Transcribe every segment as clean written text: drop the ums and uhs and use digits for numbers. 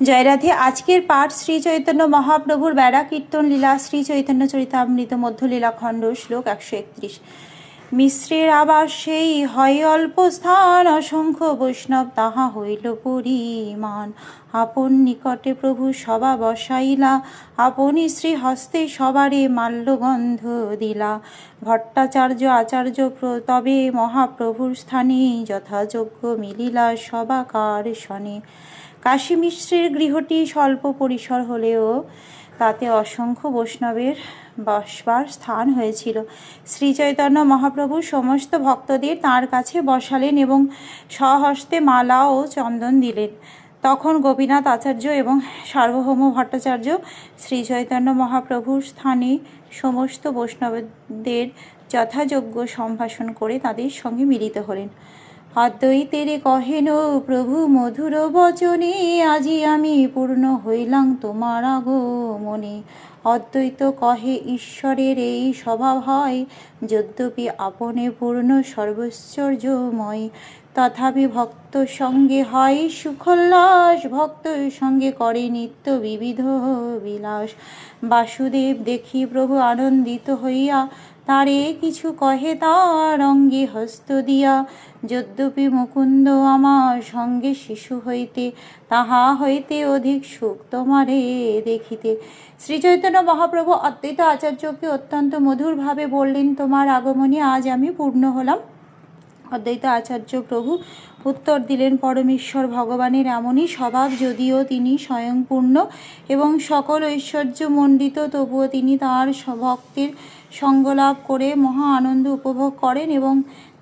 জয় রাধে। আজকের পাঠ শ্রী চৈতন্য মহাপ্রভুর বেড়া কীর্তন লীলা, শ্রী চৈতন্য চরিতামৃত মধ্যলীলা খণ্ড, শ্লোক 131। মিশ্রের আবাস সেই হয় অল্প স্থান, অসংখ্য বৈষ্ণব তাহা হইল পরিমাণ। আপন নিকটে প্রভু সভা বসাইলা, আপনি শ্রী হস্তে সবারে মাল্যগন্ধ দিলা। ভট্টাচার্য আচার্য তবে মহাপ্রভুর স্থানে, যথাযোগ্য মিলিলা সবাকার শনে। কাশী মিশ্রের গৃহটি স্বল্প পরিসর হলেও তাতে অসংখ্য বৈষ্ণবের বসবার স্থান হয়েছিল। শ্রীচৈতন্য মহাপ্রভু সমস্ত ভক্তদের তাঁর কাছে বসালেন এবং স্বহস্তে মালা ও চন্দন দিলেন। তখন গোপীনাথ আচার্য এবং সার্বভৌম ভট্টাচার্য শ্রীচৈতন্য মহাপ্রভুর স্থানে সমস্ত বৈষ্ণবদের যথাযোগ্য সম্ভাষণ করে তাদের সঙ্গে মিলিত হলেন। অদ্বৈতের কহেন প্রভু মধুর বচনে, আজি আমি পূর্ণ হইলাম তোমার আগমনে। অদ্বৈত কহে ঈশ্বরের এই স্বভাব হয়, যদ্যপি আপনে পূর্ণ সর্বৈশ্বর্যময়। তথাপি ভক্ত সঙ্গে হয় সুখোল্লাস, ভক্ত সঙ্গে করে নিত্য বিবিধ বিলাস। বাসুদেব দেখি প্রভু আনন্দিত হইয়া, তারে কিছু কহে তার অঙ্গে হস্ত দিয়া। যদ্যপি মুকুন্দ আমার সঙ্গে শিশু হইতে, তাহা হইতে অধিক সুখ তোমারে দেখিতে। শ্রীচৈতন্য মহাপ্রভু অদ্বৈত আচার্যকে অত্যন্ত মধুরভাবে বললেন, তোমার আগমনে আজ আমি পূর্ণ হলাম। অদ্বৈত আচার্য প্রভু উত্তর দিলেন, পরমেশ্বর ভগবানের এমনই স্বভাব, যদিও তিনি স্বয়ং পূর্ণ এবং সকল ঐশ্বর্যমণ্ডিত, তবুও তিনি তাঁর ভক্তের সঙ্গলাভ করে মহা আনন্দ উপভোগ করেন এবং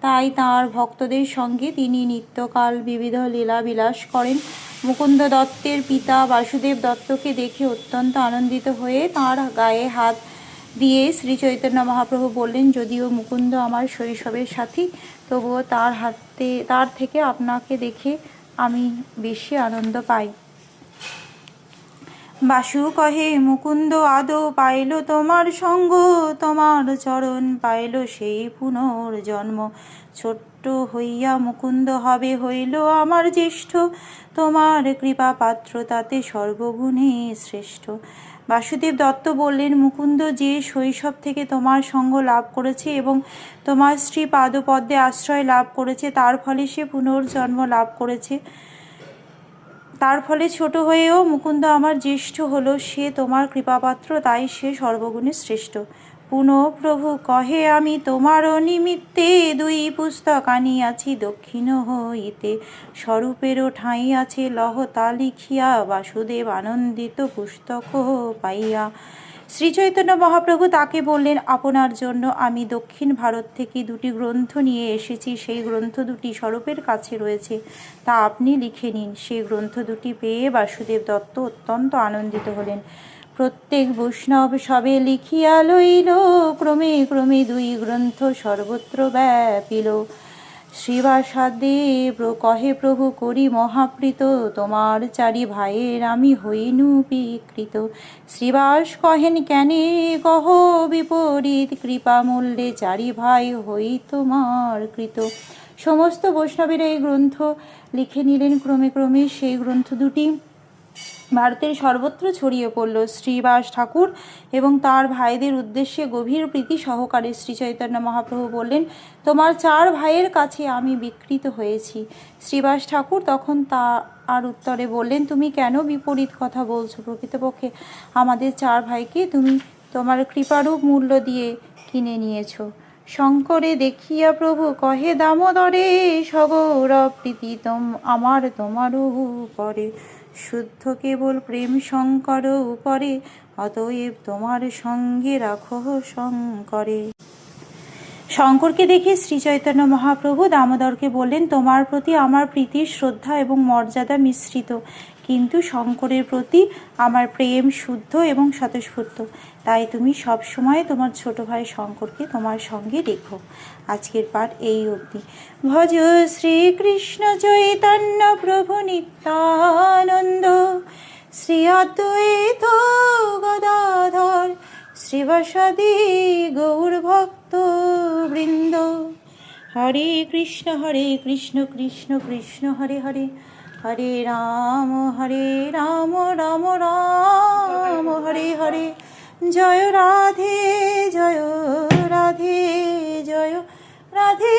তাই তাঁর ভক্তদের সঙ্গে তিনি নিত্যকাল বিবিধ লীলা বিলাস করেন। মুকুন্দ দত্তের পিতা বাসুদেব দত্তকে দেখে অত্যন্ত আনন্দিত হয়ে তাঁর গায়ে হাত দিয়ে শ্রী চৈতন্য মহাপ্রভু বললেন, যদিও মুকুন্দ আমার শৈশবের সাথী, তবুও তার থেকে আপনাকে দেখে আমি বেশি আনন্দ পাই। বাসু কহে, মুকুন্দ আদৌ পাইল তোমার সঙ্গ, তোমার চরণ পাইল সেই পুনর্জন্ম। ছোট্ট হইয়া মুকুন্দ হবে হইল আমার জ্যেষ্ঠ, তোমার কৃপা পাত্র তাতে সর্বগুণে শ্রেষ্ঠ। বাসুদেব দত্ত বললেন, মুকুন্দ যে শৈশব থেকে তোমার সঙ্গ লাভ করেছে এবং তোমার শ্রী পাদপদ্মে আশ্রয় লাভ করেছে, তার ফলে সে পুনর্জন্ম লাভ করেছে। তার ফলে ছোট হয়েও মুকুন্দ আমার জ্যেষ্ঠ হলো, সে তোমার কৃপাপাত্র, তাই সে সর্বগুণে শ্রেষ্ঠ। পুনঃ প্রভু কহে, আমি তোমার নিমিত্তে দুই পুস্তক আনিয়াছি দক্ষিণ হইতে, স্বরূপেরও ঠাঁই আছে লহতা লিখিয়া, বাসুদেব আনন্দিত পুস্তক পাইয়া। শ্রীচৈতন্য মহাপ্রভু তাকে বললেন, আপনার জন্য আমি দক্ষিণ ভারত থেকে দুটি গ্রন্থ নিয়ে এসেছি। সেই গ্রন্থ দুটি স্বরূপের কাছে রয়েছে, তা আপনি লিখে নিন। সেই গ্রন্থ দুটি পেয়ে বাসুদেব দত্ত অত্যন্ত আনন্দিত হলেন। প্রত্যেক বৈষ্ণব সবে লিখিয়া লইল, ক্রমে ক্রমে দুই গ্রন্থ সর্বত্র ব্যাপিল। শ্রীবাসাদেব কহে, প্রভু করি মহাপ্রীত, তোমার চারি ভাইয়ের আমি হইনু বিকৃত। শ্রীবাস কহেন, কেনে কহ বিপরীত, কৃপা মূল্যে চারি ভাই হই তোমার কৃত। সমস্ত বৈষ্ণবেরা এই গ্রন্থ লিখে নিলেন। ক্রমে ক্রমে সেই গ্রন্থ দুটি ভারতের সর্বত্র ছড়িয়ে পড়ল। শ্রীবাস ঠাকুর এবং তার ভাইদের উদ্দেশ্যে গভীর প্রীতি সহকারে শ্রীচৈতন্য মহাপ্রভু বললেন, তোমার চার ভাইয়ের কাছে আমি বিকৃত হয়েছি। শ্রীবাস ঠাকুর তখন তার উত্তরে বললেন, তুমি কেন বিপরীত কথা বলছো? প্রকৃতপক্ষে আমাদের চার ভাইকে তুমি তোমার কৃপারূপ মূল্য দিয়ে কিনে নিয়েছো। শঙ্করে দেখিয়া প্রভু কহে, দামোদরে সগৌরব প্রীতি আমার তোমারও উপরে, শুদ্ধ কেবল প্রেম শঙ্কর উপরে, অতএব তোমার সঙ্গে রাখো শঙ্করে। শঙ্করকে দেখে শ্রীচৈতন্য মহাপ্রভু দামোদরকে বললেন, তোমার প্রতি আমার প্রীতি, শ্রদ্ধা এবং মর্যাদা মিশ্রিত, কিন্তু শঙ্করের প্রতি আমার প্রেম শুদ্ধ এবং স্বতঃস্ফূর্ত। তাই তুমি সব সময় তোমার ছোট ভাই শঙ্করকে তোমার সঙ্গে রেখো। আজকের পাঠ এই অবধি। ভজ শ্রীকৃষ্ণ চৈতন্য প্রভু নিত্যানন্দ, শ্রী অদ্বৈত গদাধর শ্রীবাসাদি গৌর ভক্ত বৃন্দ। হরে কৃষ্ণ কৃষ্ণ কৃষ্ণ হরে হরে, হরে রাম রাম রাম হরে হরে। জয় রাধে জয় রাধে জয় রাধে